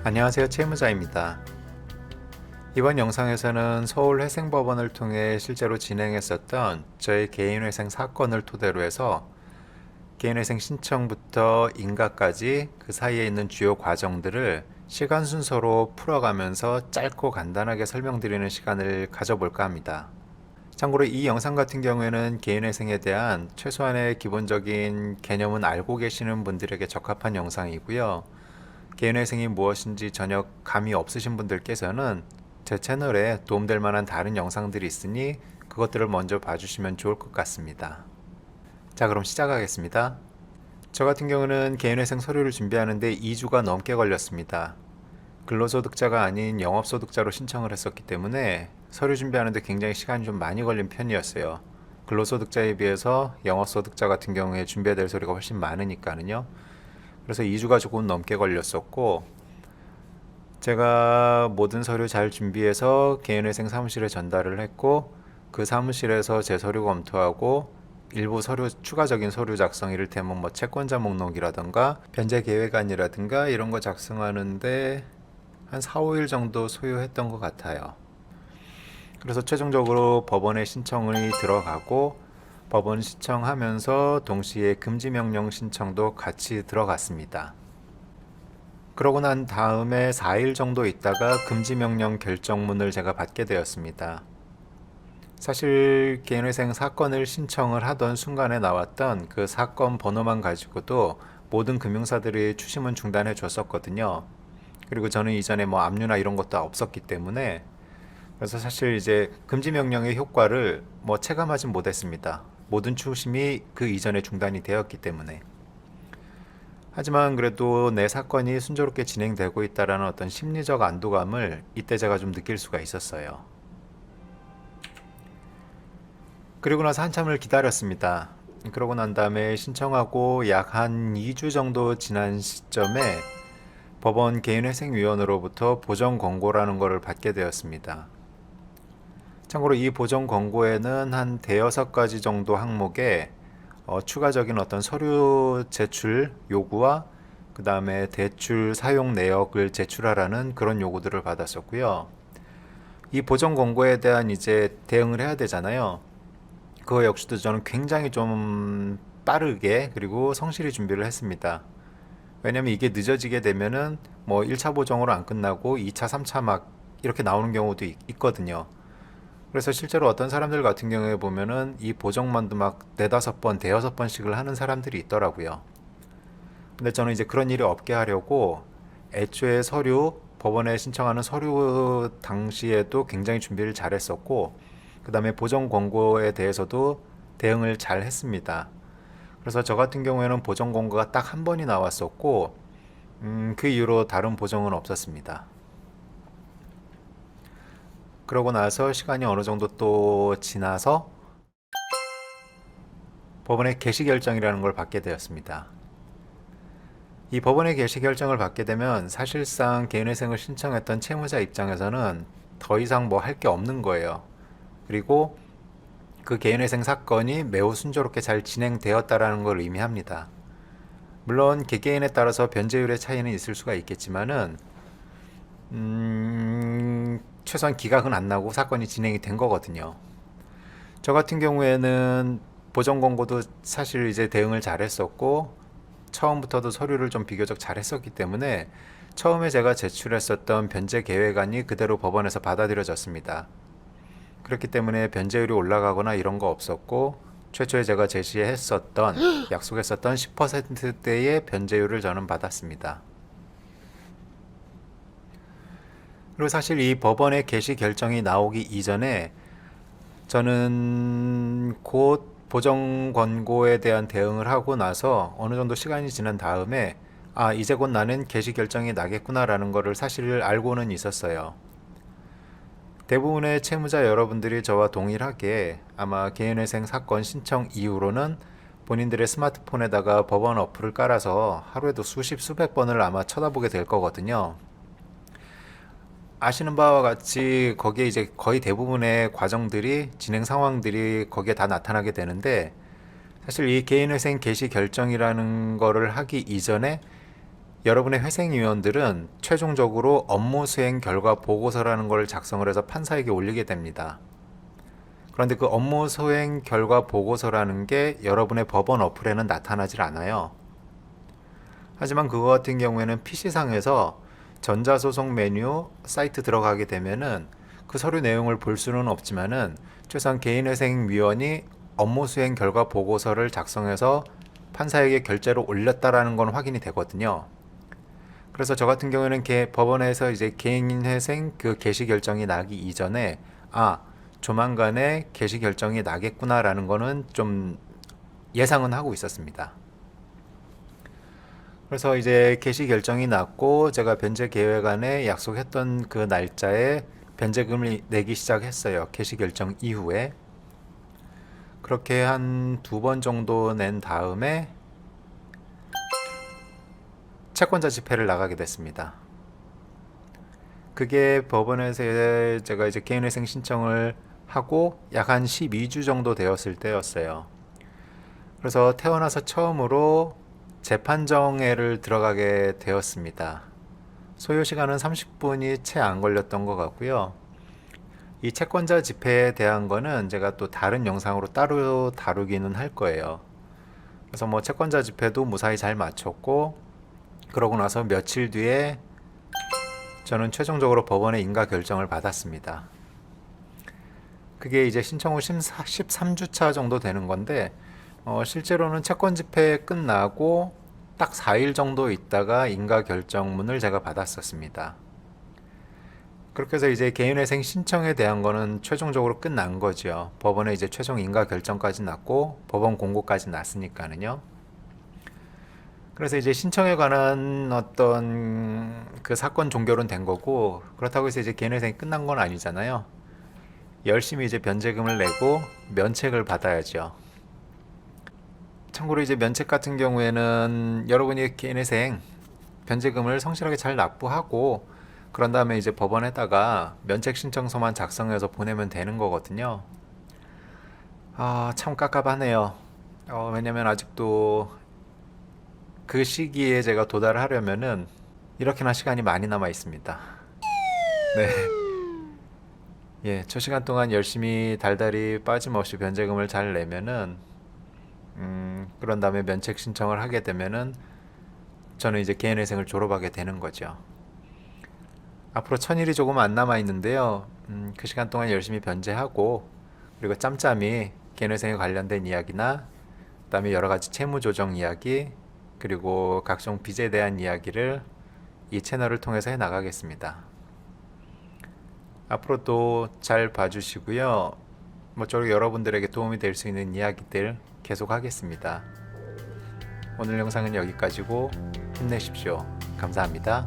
안녕하세요, 채무자입니다. 이번 영상에서는 서울회생법원을 통해 실제로 진행했었던 저의 개인회생 사건을 토대로 해서 개인회생 신청부터 인가까지 그 사이에 있는 주요 과정들을 시간 순서로 풀어가면서 짧고 간단하게 설명드리는 시간을 가져볼까 합니다. 참고로 이 영상 같은 경우에는 개인회생에 대한 최소한의 기본적인 개념은 알고 계시는 분들에게 적합한 영상이고요. 개인회생이 무엇인지 전혀 감이 없으신 분들께서는 제 채널에 도움될 만한 다른 영상들이 있으니 그것들을 먼저 봐주시면 좋을 것 같습니다. 자, 그럼 시작하겠습니다. 저 같은 경우는 개인회생 서류를 준비하는데 2주가 넘게 걸렸습니다. 근로소득자가 아닌 영업소득자로 신청을 했었기 때문에 서류 준비하는데 굉장히 시간이 좀 많이 걸린 편이었어요. 근로소득자에 비해서 영업소득자 같은 경우에 준비해야 될 서류가 훨씬 많으니까는요. 그래서 2주가 조금 넘게 걸렸었고, 제가 모든 서류 잘 준비해서 개인회생 사무실에 전달을 했고, 그 사무실에서 제 서류 검토하고 일부 서류, 추가적인 서류 작성, 이를테면 뭐 채권자 목록이라든가 변제 계획안이라든가 이런 거 작성하는데 한 4, 5일 정도 소요했던 것 같아요. 그래서 최종적으로 법원에 신청이 들어가고, 법원 신청하면서 동시에 금지명령 신청도 같이 들어갔습니다. 그러고 난 다음에 4일 정도 있다가 금지명령 결정문을 제가 받게 되었습니다. 사실 개인회생 사건을 신청을 하던 순간에 나왔던 그 사건 번호만 가지고도 모든 금융사들이 추심은 중단해 줬었거든요. 그리고 저는 이전에 뭐 압류나 이런 것도 없었기 때문에, 그래서 사실 이제 금지명령의 효과를 뭐 체감하진 못했습니다. 모든 추심이 그 이전에 중단이 되었기 때문에. 하지만 그래도 내 사건이 순조롭게 진행되고 있다라는 어떤 심리적 안도감을 이때 제가 좀 느낄 수가 있었어요. 그리고 나서 한참을 기다렸습니다. 그러고 난 다음에 신청하고 약 한 2주 정도 지난 시점에 법원 개인회생위원으로부터 보정 권고라는 것을 받게 되었습니다. 참고로 이 보정 권고에는 한 대여섯 가지 정도 항목에 추가적인 어떤 서류 제출 요구와 그 다음에 대출 사용 내역을 제출하라는 그런 요구들을 받았었고요. 이 보정 권고에 대한 이제 대응을 해야 되잖아요. 그거 역시도 저는 굉장히 좀 빠르게 그리고 성실히 준비를 했습니다. 왜냐면 이게 늦어지게 되면은 뭐 1차 보정으로 안 끝나고 2차, 3차 막 이렇게 나오는 경우도 있거든요. 그래서 실제로 어떤 사람들 같은 경우에 보면은 이 보정만도 막 네다섯 번, 대여섯 번씩을 하는 사람들이 있더라고요. 근데 저는 이제 그런 일이 없게 하려고 애초에 서류, 법원에 신청하는 서류 당시에도 굉장히 준비를 잘 했었고, 그 다음에 보정 권고에 대해서도 대응을 잘 했습니다. 그래서 저 같은 경우에는 보정 권고가 딱 한 번이 나왔었고, 그 이후로 다른 보정은 없었습니다. 그러고 나서 시간이 어느 정도 또 지나서 법원의 개시 결정이라는 걸 받게 되었습니다. 이 법원의 개시 결정을 받게 되면 사실상 개인회생을 신청했던 채무자 입장에서는 더 이상 뭐 할 게 없는 거예요. 그리고 그 개인회생 사건이 매우 순조롭게 잘 진행되었다라는 걸 의미합니다. 물론 개개인에 따라서 변제율의 차이는 있을 수가 있겠지만은 최소한 기각은 안 나고 사건이 진행이 된 거거든요. 저 같은 경우에는 보정 권고도 사실 이제 대응을 잘했었고 처음부터도 서류를 좀 비교적 잘했었기 때문에 처음에 제가 제출했었던 변제 계획안이 그대로 법원에서 받아들여졌습니다. 그렇기 때문에 변제율이 올라가거나 이런 거 없었고 최초에 제가 제시했었던 약속했었던 10%대의 변제율을 저는 받았습니다. 그리고 사실 이 법원의 개시 결정이 나오기 이전에 저는 곧 보정 권고에 대한 대응을 하고 나서 어느 정도 시간이 지난 다음에 이제 곧 나는 개시 결정이 나겠구나라는 것을 사실 알고는 있었어요. 대부분의 채무자 여러분들이 저와 동일하게 아마 개인회생 사건 신청 이후로는 본인들의 스마트폰에다가 법원 어플을 깔아서 하루에도 수십 수백 번을 아마 쳐다보게 될 거거든요. 아시는 바와 같이 거기에 이제 거의 대부분의 과정들이 진행 상황들이 거기에 다 나타나게 되는데, 사실 이 개인회생 개시 결정이라는 거를 하기 이전에 여러분의 회생위원들은 최종적으로 업무 수행 결과 보고서라는 걸 작성을 해서 판사에게 올리게 됩니다. 그런데 그 업무 수행 결과 보고서라는 게 여러분의 법원 어플에는 나타나질 않아요. 하지만 그거 같은 경우에는 PC상에서 전자소송 메뉴 사이트 들어가게 되면은 그 서류 내용을 볼 수는 없지만은 최소한 개인회생위원이 업무 수행 결과 보고서를 작성해서 판사에게 결재로 올렸다라는 건 확인이 되거든요. 그래서 저 같은 경우에는 법원에서 이제 개인회생 그 개시 결정이 나기 이전에 조만간에 개시 결정이 나겠구나라는 거는 좀 예상은 하고 있었습니다. 그래서 이제 개시 결정이 났고 제가 변제 계획안에 약속했던 그 날짜에 변제금을 내기 시작했어요. 개시 결정 이후에. 그렇게 한 2번 정도 낸 다음에 채권자 집회를 나가게 됐습니다. 그게 법원에서 제가 이제 개인회생 신청을 하고 약 한 12주 정도 되었을 때였어요. 그래서 태어나서 처음으로 재판정회를 들어가게 되었습니다. 소요 시간은 30분이 채 안 걸렸던 것 같고요. 이 채권자 집회에 대한 거는 제가 또 다른 영상으로 따로 다루기는 할 거예요. 그래서 뭐 채권자 집회도 무사히 잘 마쳤고, 그러고 나서 며칠 뒤에 저는 최종적으로 법원의 인가 결정을 받았습니다. 그게 이제 신청 후 13주차 정도 되는 건데, 실제로는 채권 집회 끝나고 딱 4일 정도 있다가 인가 결정문을 제가 받았었습니다. 그렇게 해서 이제 개인회생 신청에 대한 거는 최종적으로 끝난 거죠. 법원에 이제 최종 인가 결정까지 났고 법원 공고까지 났으니까는요. 그래서 이제 신청에 관한 어떤 그 사건 종결은 된 거고, 그렇다고 해서 이제 개인회생이 끝난 건 아니잖아요. 열심히 이제 변제금을 내고 면책을 받아야죠. 참고로 이제 면책 같은 경우에는 여러분이 개인회생 변제금을 성실하게 잘 납부하고 그런 다음에 이제 법원에다가 면책 신청서만 작성해서 보내면 되는 거거든요. 참 깝깝하네요. 왜냐면 아직도 그 시기에 제가 도달하려면은 이렇게나 시간이 많이 남아 있습니다. 네. 예, 저 시간 동안 열심히 달달이 빠짐없이 변제금을 잘 내면은 그런 다음에 면책 신청을 하게 되면은 저는 이제 개인회생을 졸업하게 되는 거죠. 앞으로 1000일이 조금 안 남아 있는데요. 그 시간 동안 열심히 변제하고 그리고 짬짬이 개인회생에 관련된 이야기나 그다음에 여러 가지 채무 조정 이야기 그리고 각종 빚에 대한 이야기를 이 채널을 통해서 해 나가겠습니다. 앞으로도 잘 봐주시고요. 모쪼록 여러분들에게 도움이 될 수 있는 이야기들 계속 하겠습니다. 오늘 영상은 여기까지고 힘내십시오. 감사합니다.